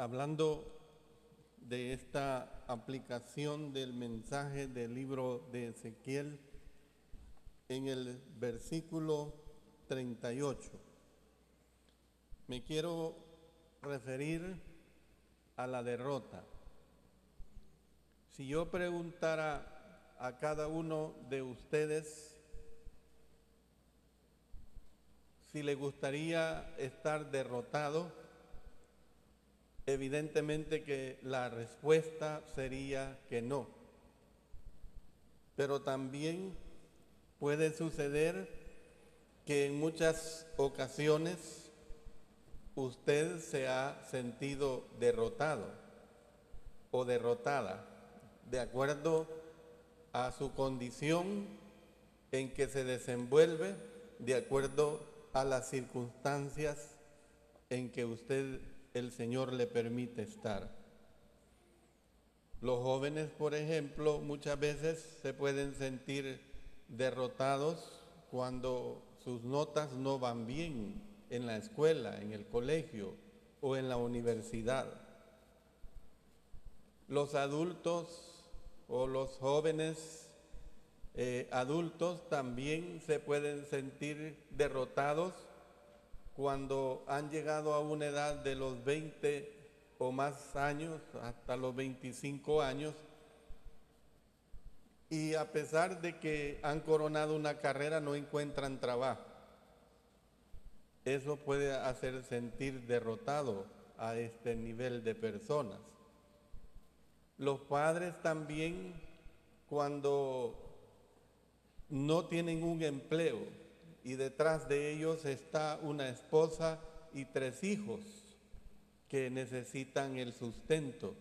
hablando de esta aplicación del mensaje del libro de Ezequiel en el versículo 38. Me quiero referir a la derrota. Si yo preguntara a cada uno de ustedes si le gustaría estar derrotado, evidentemente que la respuesta sería que no. Pero también puede suceder que en muchas ocasiones usted se ha sentido derrotado o derrotada, de acuerdo a su condición en que se desenvuelve, de acuerdo a las circunstancias en que el Señor le permite estar. Los jóvenes, por ejemplo, muchas veces se pueden sentir derrotados cuando sus notas no van bien en la escuela, en el colegio o en la universidad. Los adultos o los jóvenes adultos también se pueden sentir derrotados cuando han llegado a una edad de los 20 o más años, hasta los 25 años, y a pesar de que han coronado una carrera no encuentran trabajo. Eso puede hacer sentir derrotado a este nivel de personas. Los padres también, cuando no tienen un empleo y detrás de ellos está una esposa y 3 hijos que necesitan el sustento,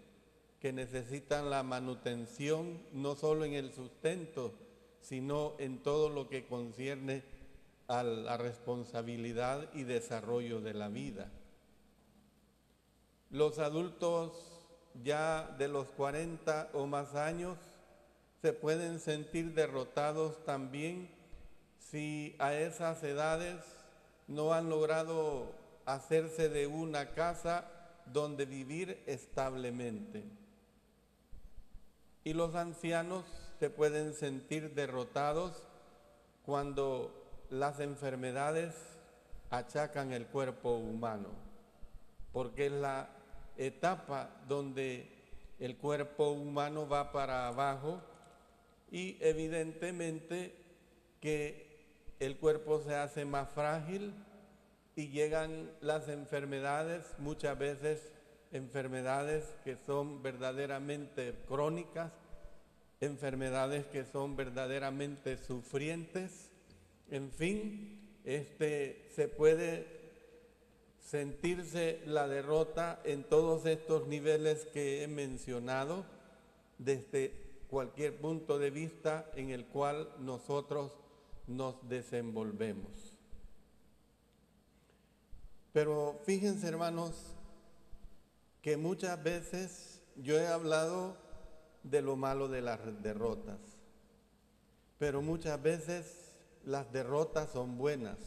que necesitan la manutención, no solo en el sustento, sino en todo lo que concierne a la responsabilidad y desarrollo de la vida. Los adultos ya de los 40 o más años se pueden sentir derrotados también si a esas edades no han logrado hacerse de una casa donde vivir establemente. Y los ancianos se pueden sentir derrotados cuando las enfermedades achacan el cuerpo humano, porque es la etapa donde el cuerpo humano va para abajo y evidentemente que el cuerpo se hace más frágil y llegan las enfermedades, muchas veces enfermedades que son verdaderamente crónicas, enfermedades que son verdaderamente sufrientes. En fin, se puede sentirse la derrota en todos estos niveles que he mencionado, desde cualquier punto de vista en el cual nosotros nos desenvolvemos. Pero fíjense, hermanos, que muchas veces yo he hablado de lo malo de las derrotas, pero muchas veces las derrotas son buenas.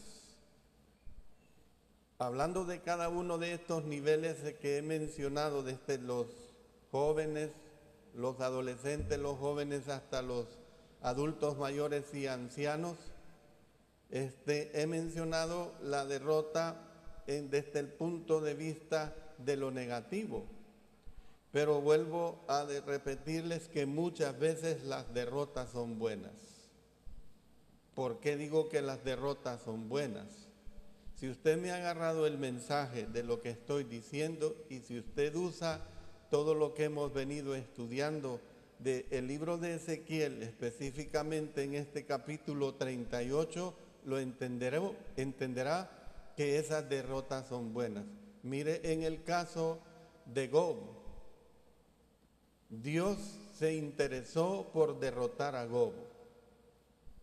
Hablando de cada uno de estos niveles que he mencionado, desde los jóvenes, los adolescentes, los jóvenes hasta los adultos mayores y ancianos, he mencionado la derrota desde el punto de vista de lo negativo, pero vuelvo a repetirles que muchas veces las derrotas son buenas. ¿Por qué digo que las derrotas son buenas? Si usted me ha agarrado el mensaje de lo que estoy diciendo y si usted usa todo lo que hemos venido estudiando del libro de Ezequiel, específicamente en este capítulo 38, lo entenderá que esas derrotas son buenas. Mire, en el caso de Gob, Dios se interesó por derrotar a Gob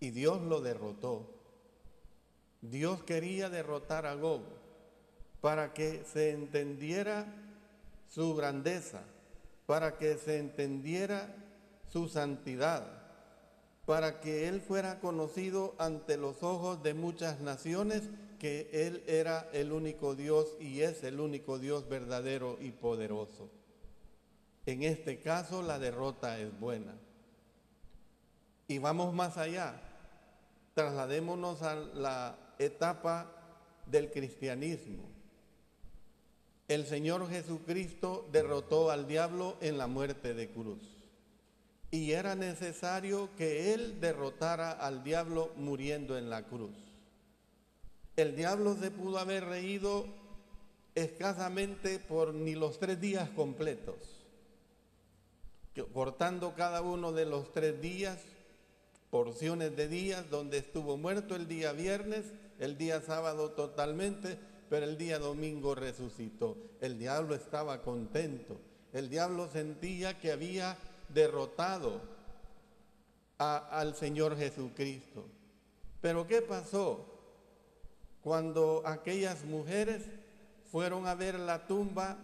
y Dios lo derrotó. Dios quería derrotar a Gob para que se entendiera su grandeza, para que se entendiera su santidad, para que él fuera conocido ante los ojos de muchas naciones que Él era el único Dios y es el único Dios verdadero y poderoso. En este caso la derrota es buena. Y vamos más allá, trasladémonos a la etapa del cristianismo. El Señor Jesucristo derrotó al diablo en la muerte de cruz. Y era necesario que Él derrotara al diablo muriendo en la cruz. El diablo se pudo haber reído escasamente por ni los 3 días completos, cortando cada uno de los 3 días, porciones de días, donde estuvo muerto el día viernes, el día sábado totalmente, pero el día domingo resucitó. El diablo estaba contento, el diablo sentía que había derrotado al Señor Jesucristo. Pero ¿qué pasó? Cuando aquellas mujeres fueron a ver la tumba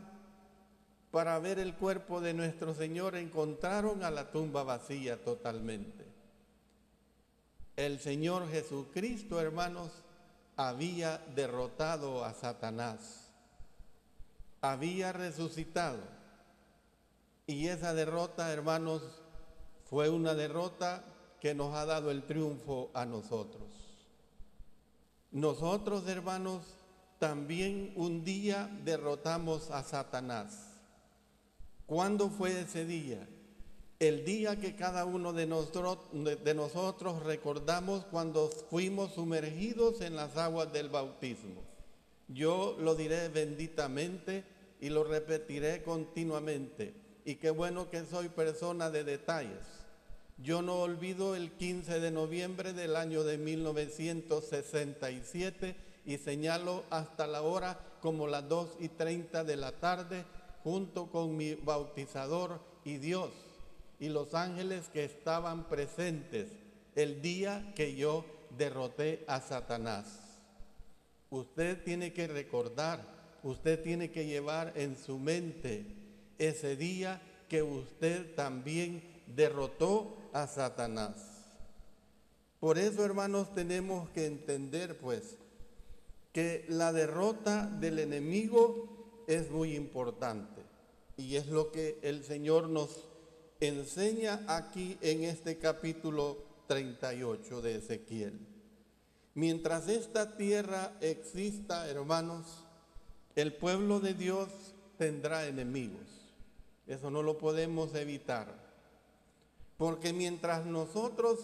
para ver el cuerpo de nuestro Señor, encontraron a la tumba vacía totalmente. El Señor Jesucristo, hermanos, había derrotado a Satanás, había resucitado. Y esa derrota, hermanos, fue una derrota que nos ha dado el triunfo a nosotros. Nosotros, hermanos, también un día derrotamos a Satanás. ¿Cuándo fue ese día? El día que cada uno de nosotros recordamos cuando fuimos sumergidos en las aguas del bautismo. Yo lo diré benditamente y lo repetiré continuamente. Y qué bueno que soy persona de detalles. Yo no olvido el 15 de noviembre del año de 1967 y señalo hasta la hora como las 2:30 de la tarde, junto con mi bautizador y Dios y los ángeles que estaban presentes el día que yo derroté a Satanás. Usted tiene que recordar, usted tiene que llevar en su mente ese día que usted también derrotó a Satanás. Por eso, hermanos, tenemos que entender, pues, que la derrota del enemigo es muy importante. Y es lo que el Señor nos enseña aquí en este capítulo 38 de Ezequiel. Mientras esta tierra exista, hermanos, el pueblo de Dios tendrá enemigos. Eso no lo podemos evitar. Porque mientras nosotros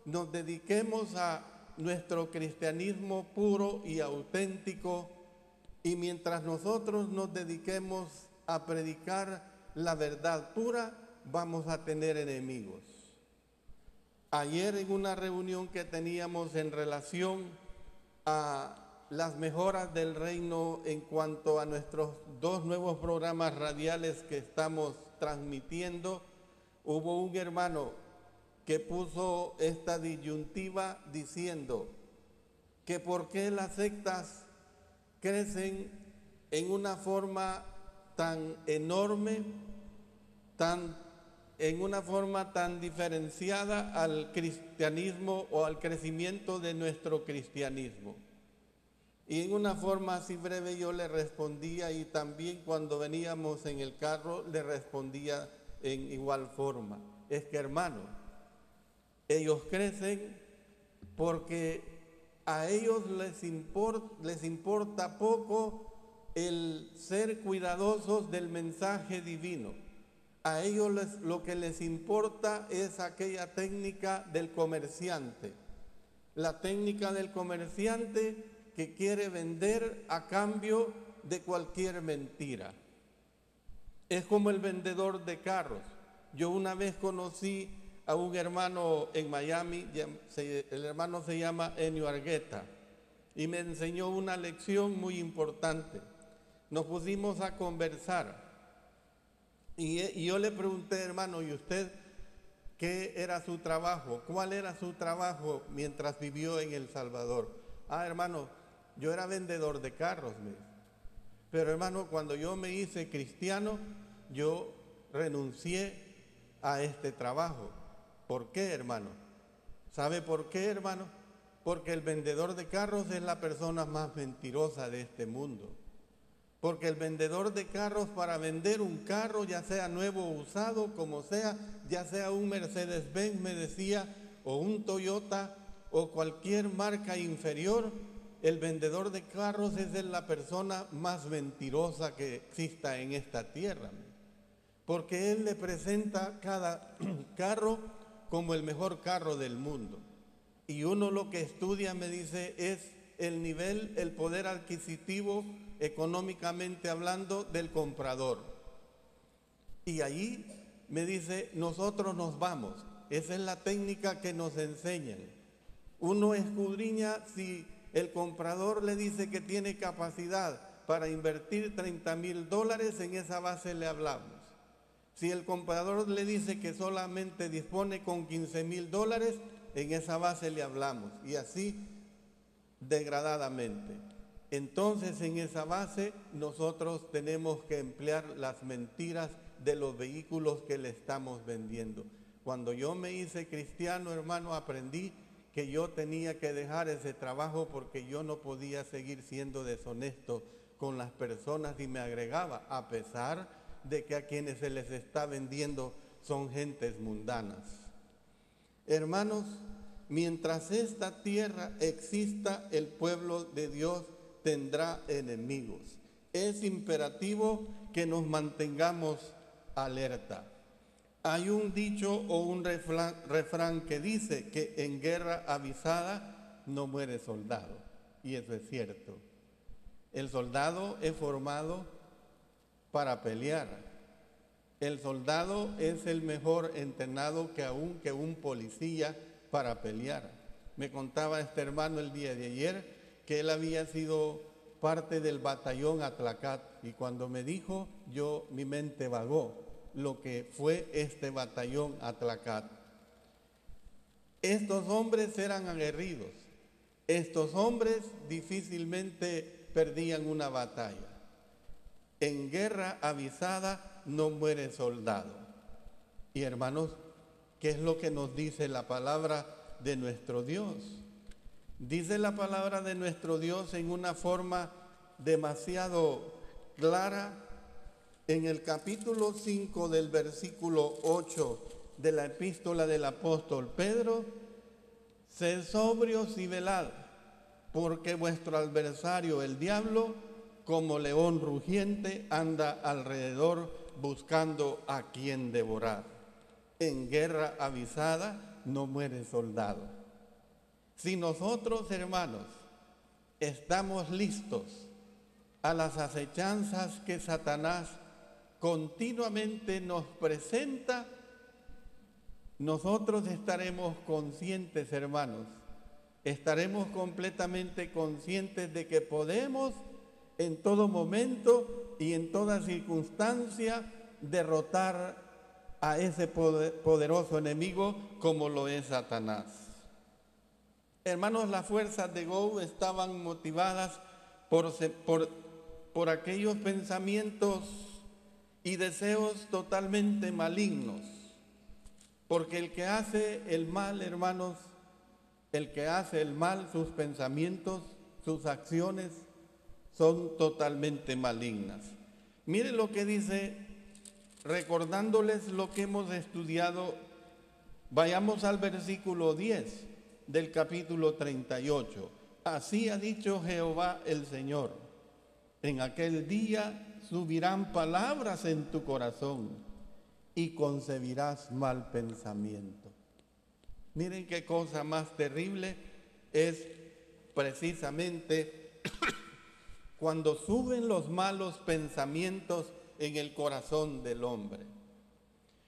nos dediquemos a nuestro cristianismo puro y auténtico, y mientras nosotros nos dediquemos a predicar la verdad pura, vamos a tener enemigos. Ayer en una reunión que teníamos en relación a las mejoras del reino en cuanto a nuestros 2 nuevos programas radiales que estamos transmitiendo, hubo un hermano que puso esta disyuntiva diciendo que por qué las sectas crecen en una forma tan enorme, en una forma tan diferenciada al cristianismo o al crecimiento de nuestro cristianismo. Y en una forma así breve yo le respondía, y también cuando veníamos en el carro le respondía en igual forma. Es que, hermano, ellos crecen porque a ellos les importa poco el ser cuidadosos del mensaje divino. A ellos lo que les importa es aquella técnica del comerciante. La técnica del comerciante que quiere vender a cambio de cualquier mentira. Es como el vendedor de carros. Yo una vez conocí a un hermano en Miami, el hermano se llama Enio Argueta, y me enseñó una lección muy importante. Nos pusimos a conversar y yo le pregunté, hermano, ¿y usted qué era su trabajo? ¿Cuál era su trabajo mientras vivió en El Salvador? Hermano, yo era vendedor de carros, pero hermano, cuando yo me hice cristiano, yo renuncié a este trabajo. ¿Por qué, hermano? ¿Sabe por qué, hermano? Porque el vendedor de carros es la persona más mentirosa de este mundo. Porque el vendedor de carros, para vender un carro, ya sea nuevo o usado, como sea, ya sea un Mercedes-Benz, me decía, o un Toyota, o cualquier marca inferior, el vendedor de carros es la persona más mentirosa que exista en esta tierra. Porque él le presenta cada carro como el mejor carro del mundo. Y uno lo que estudia, me dice, es el nivel, el poder adquisitivo, económicamente hablando, del comprador. Y ahí, me dice, nosotros nos vamos. Esa es la técnica que nos enseñan. Uno escudriña si el comprador le dice que tiene capacidad para invertir $30,000, en esa base le hablamos. Si el comprador le dice que solamente dispone con $15,000, en esa base le hablamos, y así degradadamente. Entonces, en esa base nosotros tenemos que emplear las mentiras de los vehículos que le estamos vendiendo. Cuando yo me hice cristiano, hermano, aprendí que yo tenía que dejar ese trabajo porque yo no podía seguir siendo deshonesto con las personas, y me agregaba, a pesar de que a quienes se les está vendiendo son gentes mundanas. Hermanos, mientras esta tierra exista, el pueblo de Dios tendrá enemigos. Es imperativo que nos mantengamos alerta. Hay un dicho o un refrán que dice que en guerra avisada no muere soldado, y eso es cierto. El soldado es formado para pelear. El soldado es el mejor entrenado que un policía para pelear. Me contaba este hermano el día de ayer que él había sido parte del batallón Atlacat, y cuando me dijo, mi mente vagó lo que fue este batallón Atlacat. Estos hombres eran aguerridos. Estos hombres difícilmente perdían una batalla. En guerra avisada no muere soldado. Y hermanos, ¿qué es lo que nos dice la palabra de nuestro Dios? Dice la palabra de nuestro Dios en una forma demasiado clara en el capítulo 5 del versículo 8 de la epístola del apóstol Pedro: sed sobrios y velad, porque vuestro adversario el diablo, como león rugiente, anda alrededor buscando a quien devorar. En guerra avisada no muere soldado. Si nosotros, hermanos, estamos listos a las acechanzas que Satanás continuamente nos presenta, nosotros estaremos conscientes, hermanos, estaremos completamente conscientes de que podemos en todo momento y en toda circunstancia derrotar a ese poderoso enemigo como lo es Satanás. Hermanos, las fuerzas de Gou estaban motivadas por aquellos pensamientos y deseos totalmente malignos, porque el que hace el mal, hermanos, el que hace el mal, sus pensamientos, sus acciones son totalmente malignas. Miren lo que dice, recordándoles lo que hemos estudiado. Vayamos al versículo 10 del capítulo 38. Así ha dicho Jehová el Señor: en aquel día subirán palabras en tu corazón y concebirás mal pensamiento. Miren qué cosa más terrible es precisamente cuando suben los malos pensamientos en el corazón del hombre.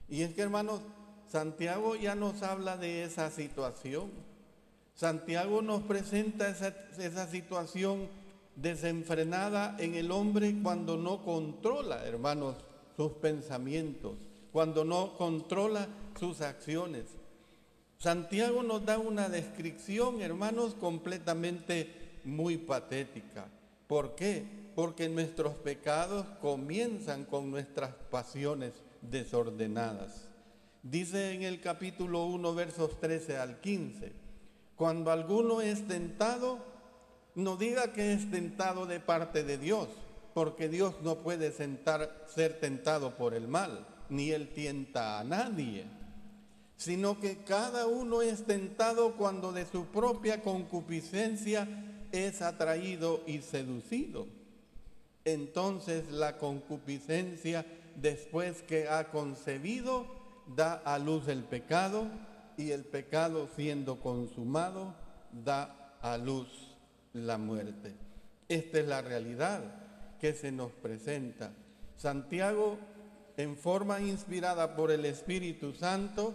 Y es que, hermanos, Santiago ya nos habla de esa situación. Santiago nos presenta esa situación desenfrenada en el hombre cuando no controla, hermanos, sus pensamientos, cuando no controla sus acciones. Santiago nos da una descripción, hermanos, completamente muy patética. ¿Por qué? Porque nuestros pecados comienzan con nuestras pasiones desordenadas. Dice en el capítulo 1, versos 13 al 15: Cuando alguno es tentado, no diga que es tentado de parte de Dios, porque Dios no puede ser tentado por el mal, ni Él tienta a nadie, sino que cada uno es tentado cuando de su propia concupiscencia es atraído y seducido. Entonces la concupiscencia, después que ha concebido, da a luz el pecado, y el pecado, siendo consumado, da a luz la muerte. Esta es la realidad que se nos presenta. Santiago, en forma inspirada por el Espíritu Santo,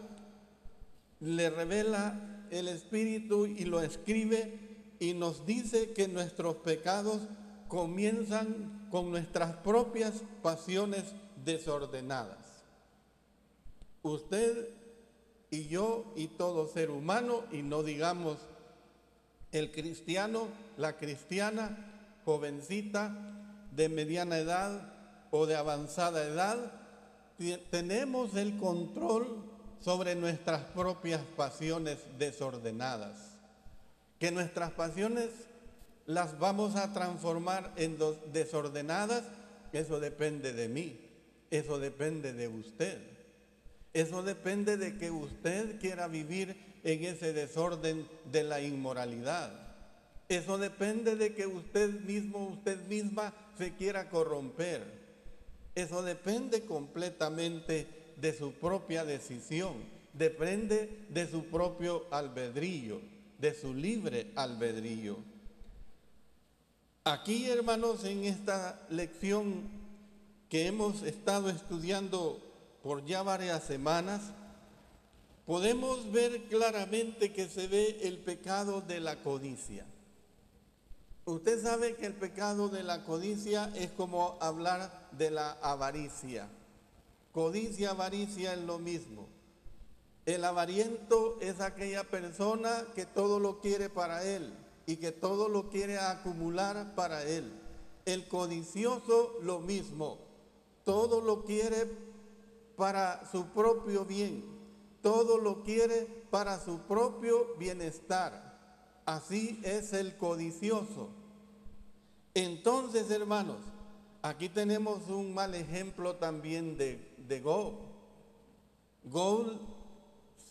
le revela el Espíritu y lo escribe y nos dice que nuestros pecados comienzan con nuestras propias pasiones desordenadas. Usted y yo y todo ser humano, y no digamos el cristiano, la cristiana, jovencita, de mediana edad o de avanzada edad, tenemos el control sobre nuestras propias pasiones desordenadas. Que nuestras pasiones las vamos a transformar en desordenadas, eso depende de mí, eso depende de usted. Eso depende de que usted quiera vivir en ese desorden de la inmoralidad. Eso depende de que usted mismo, usted misma se quiera corromper. Eso depende completamente de su propia decisión. Depende de su propio albedrío, de su libre albedrío. Aquí, hermanos, en esta lección que hemos estado estudiando por ya varias semanas, podemos ver claramente que se ve el pecado de la codicia. Usted sabe que el pecado de la codicia es como hablar de la avaricia. Codicia, avaricia es lo mismo. El avariento es aquella persona que todo lo quiere para él y que todo lo quiere acumular para él. El codicioso, lo mismo. Todo lo quiere para su propio bien, todo lo quiere para su propio bienestar. Así es el codicioso. Entonces, hermanos, aquí tenemos un mal ejemplo también de Gob. Gob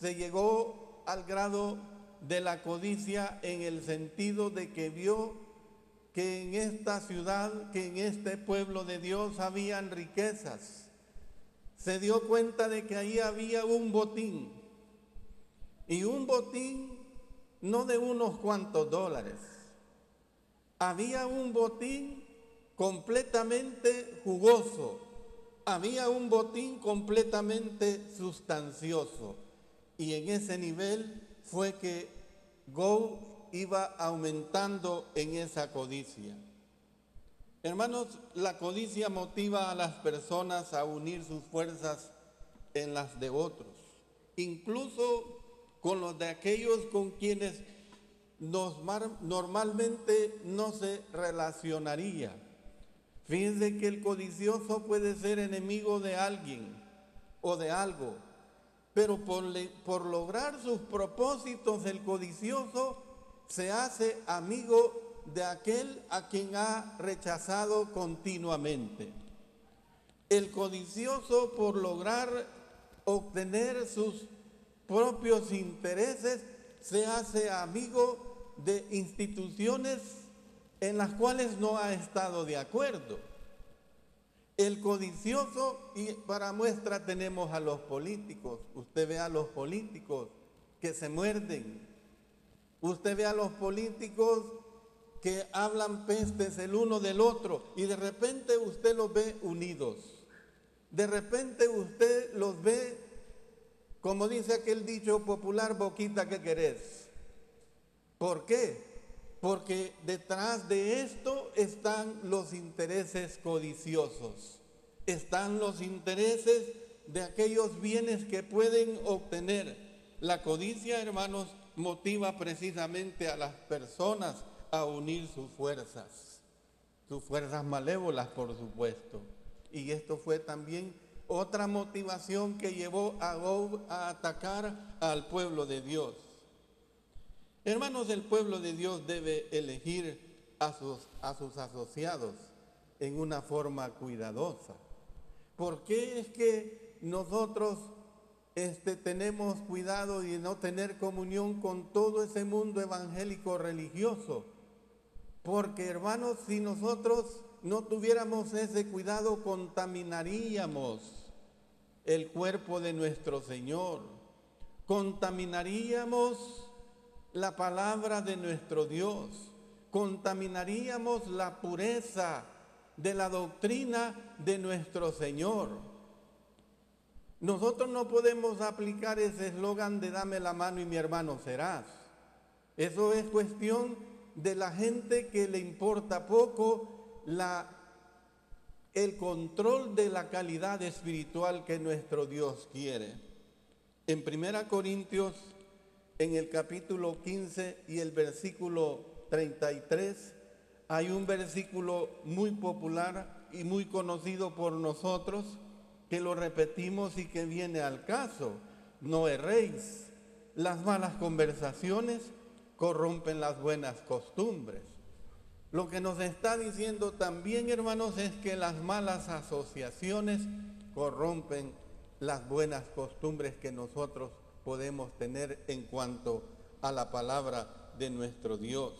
se llegó al grado de la codicia en el sentido de que vio que en esta ciudad, que en este pueblo de Dios habían riquezas. Se dio cuenta de que ahí había un botín, y un botín no de unos cuantos dólares, había un botín completamente jugoso, había un botín completamente sustancioso, y en ese nivel fue que Gob iba aumentando en esa codicia. Hermanos, la codicia motiva a las personas a unir sus fuerzas en las de otros, incluso con los de aquellos con quienes normalmente no se relacionaría. Fíjense que el codicioso puede ser enemigo de alguien o de algo, pero por lograr sus propósitos, el codicioso se hace amigo de aquel a quien ha rechazado continuamente. El codicioso, por lograr obtener sus propios intereses, se hace amigo de instituciones en las cuales no ha estado de acuerdo. El codicioso, y para muestra tenemos a los políticos. Usted ve a los políticos que se muerden. Usted ve a los políticos que hablan pestes el uno del otro, y de repente usted los ve unidos. De repente usted los ve, como dice aquel dicho popular, boquita que querés. ¿Por qué? Porque detrás de esto están los intereses codiciosos, están los intereses de aquellos bienes que pueden obtener. La codicia, hermanos, motiva precisamente a las personas a unir sus fuerzas malévolas, por supuesto. Y esto fue también otra motivación que llevó a Gob a atacar al pueblo de Dios. Hermanos, el pueblo de Dios debe elegir a sus asociados en una forma cuidadosa. ¿Por qué es que nosotros tenemos cuidado de no tener comunión con todo ese mundo evangélico religioso? Porque, hermanos, si nosotros no tuviéramos ese cuidado, contaminaríamos el cuerpo de nuestro Señor, contaminaríamos la palabra de nuestro Dios, contaminaríamos la pureza de la doctrina de nuestro Señor. Nosotros no podemos aplicar ese eslogan de dame la mano y mi hermano serás. Eso es cuestión de la gente que le importa poco el control de la calidad espiritual que nuestro Dios quiere. En 1 Corintios, en el capítulo 15 y el versículo 33, hay un versículo muy popular y muy conocido por nosotros, que lo repetimos y que viene al caso: no erréis, las malas conversaciones corrompen las buenas costumbres. Lo que nos está diciendo también, hermanos, es que las malas asociaciones corrompen las buenas costumbres que nosotros podemos tener en cuanto a la palabra de nuestro Dios.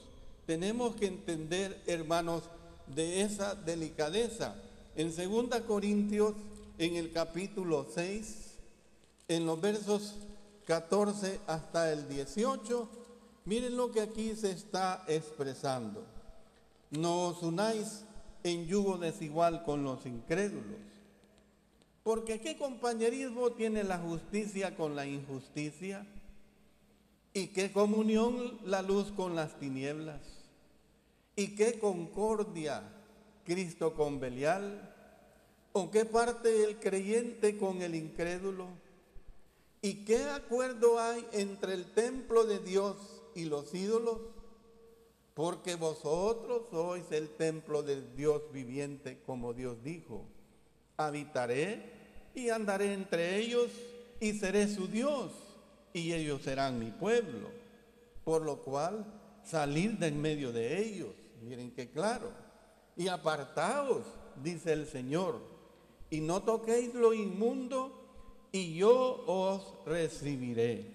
Tenemos que entender, hermanos, de esa delicadeza. En 2 Corintios, en el capítulo 6, en los versos 14 hasta el 18, miren lo que aquí se está expresando. No os unáis en yugo desigual con los incrédulos, porque ¿qué compañerismo tiene la justicia con la injusticia? ¿Y qué comunión la luz con las tinieblas? ¿Y qué concordia Cristo con Belial? ¿O qué parte el creyente con el incrédulo? ¿Y qué acuerdo hay entre el templo de Dios y los ídolos? Porque vosotros sois el templo del Dios viviente, como Dios dijo: habitaré y andaré entre ellos y seré su Dios, y ellos serán mi pueblo. Por lo cual, salid de en medio de ellos, miren qué claro, y apartaos, dice el Señor, y no toquéis lo inmundo, y yo os recibiré,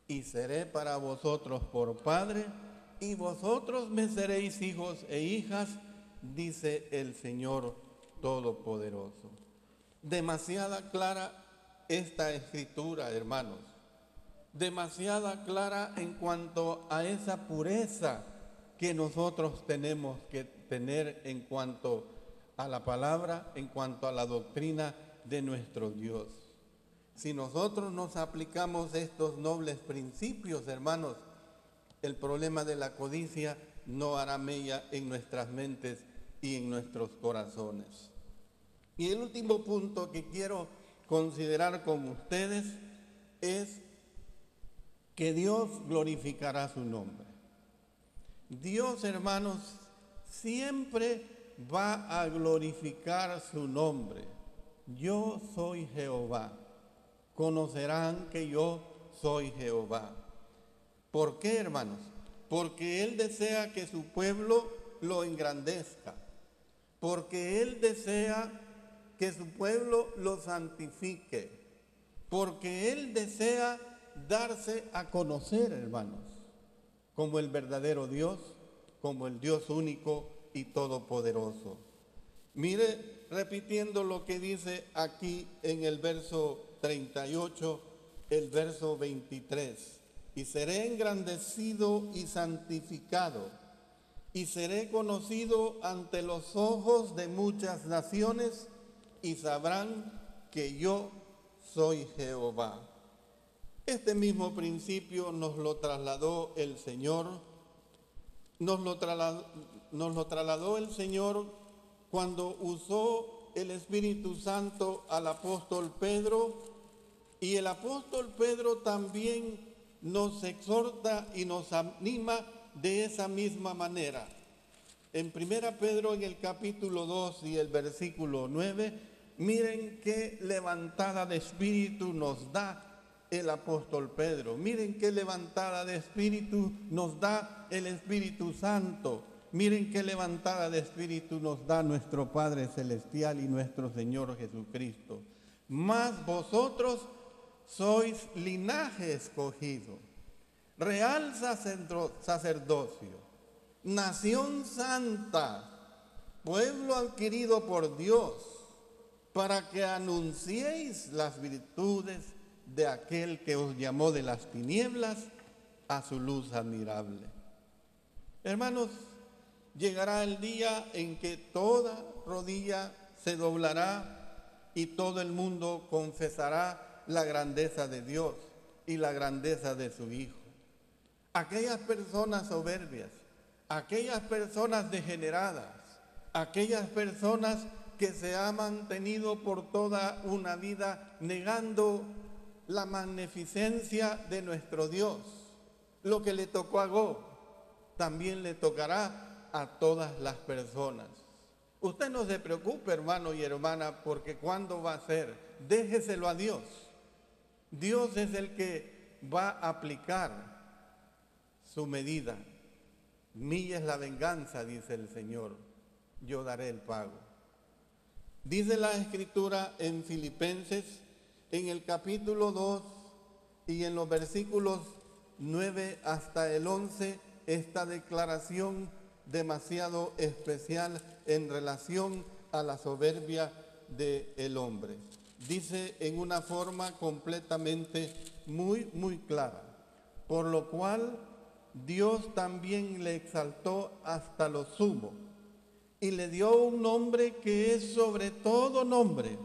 y seré para vosotros por Padre, y vosotros me seréis hijos e hijas, dice el Señor Todopoderoso. Demasiada clara esta escritura, hermanos, demasiada clara en cuanto a esa pureza que nosotros tenemos que tener en cuanto a la palabra, en cuanto a la doctrina de nuestro Dios. Si nosotros nos aplicamos estos nobles principios, hermanos, el problema de la codicia no hará mella en nuestras mentes y en nuestros corazones. Y el último punto que quiero considerar con ustedes es que Dios glorificará su nombre. Dios, hermanos, siempre va a glorificar su nombre. Yo soy Jehová. Conocerán que yo soy Jehová. ¿Por qué, hermanos? Porque Él desea que su pueblo lo engrandezca. Porque Él desea que su pueblo lo santifique. Porque Él desea darse a conocer, hermanos, como el verdadero Dios, como el Dios único y todopoderoso. Mire, repitiendo lo que dice aquí en el verso 38, el verso 23. Y seré engrandecido y santificado, y seré conocido ante los ojos de muchas naciones, y sabrán que yo soy Jehová. Este mismo principio nos lo trasladó el Señor, nos lo trasladó el Señor cuando usó el Espíritu Santo al apóstol Pedro, y el apóstol Pedro también nos exhorta y nos anima de esa misma manera. En 1 Pedro, en el capítulo 2 y el versículo 9, miren qué levantada de espíritu nos da el apóstol Pedro. Miren qué levantada de espíritu nos da el Espíritu Santo. Miren qué levantada de espíritu nos da nuestro Padre Celestial y nuestro Señor Jesucristo. Mas vosotros sois linaje escogido, real sacerdocio, nación santa, pueblo adquirido por Dios, para que anunciéis las virtudes de aquel que os llamó de las tinieblas a su luz admirable. Hermanos, llegará el día en que toda rodilla se doblará y todo el mundo confesará la grandeza de Dios y la grandeza de su Hijo. Aquellas personas soberbias, aquellas personas degeneradas, aquellas personas que se han mantenido por toda una vida negando la magnificencia de nuestro Dios. Lo que le tocó a Gob, también le tocará a todas las personas. Usted no se preocupe, hermano y hermana, porque ¿cuándo va a ser? Déjeselo a Dios. Dios es el que va a aplicar su medida. Mía es la venganza, dice el Señor, yo daré el pago. Dice la Escritura en Filipenses, en el capítulo 2 y en los versículos 9 hasta el 11, esta declaración demasiado especial en relación a la soberbia del hombre. Dice en una forma completamente muy clara: por lo cual Dios también le exaltó hasta lo sumo y le dio un nombre que es sobre todo nombre,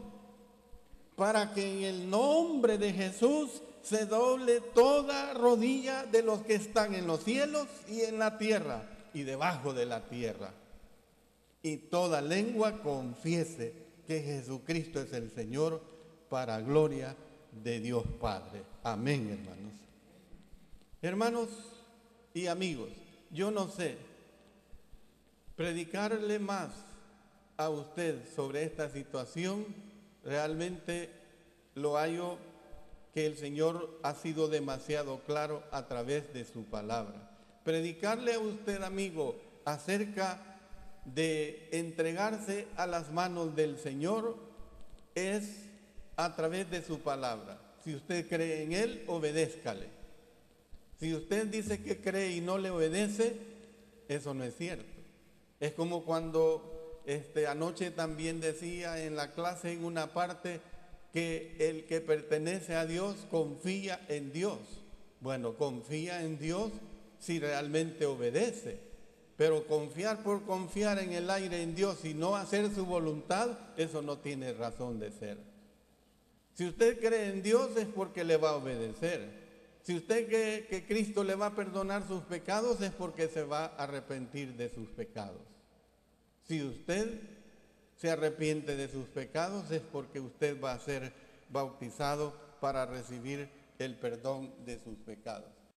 para que en el nombre de Jesús se doble toda rodilla de los que están en los cielos y en la tierra y debajo de la tierra, y toda lengua confiese que Jesucristo es el Señor, para gloria de Dios Padre. Amén, hermanos. Hermanos y amigos, yo no sé predicarle más a usted sobre esta situación. Realmente lo hallo que el Señor ha sido demasiado claro a través de su palabra. Predicarle a usted, amigo, acerca de entregarse a las manos del Señor es a través de su palabra. Si usted cree en Él, obedézcale. Si usted dice que cree y no le obedece, eso no es cierto. Es como cuando anoche también decía en la clase, en una parte, que el que pertenece a Dios confía en Dios. Bueno, confía en Dios si realmente obedece, pero confiar por confiar en el aire en Dios y no hacer su voluntad, eso no tiene razón de ser. Si usted cree en Dios es porque le va a obedecer. Si usted cree que Cristo le va a perdonar sus pecados es porque se va a arrepentir de sus pecados. Si usted se arrepiente de sus pecados es porque usted va a ser bautizado para recibir el perdón de sus pecados.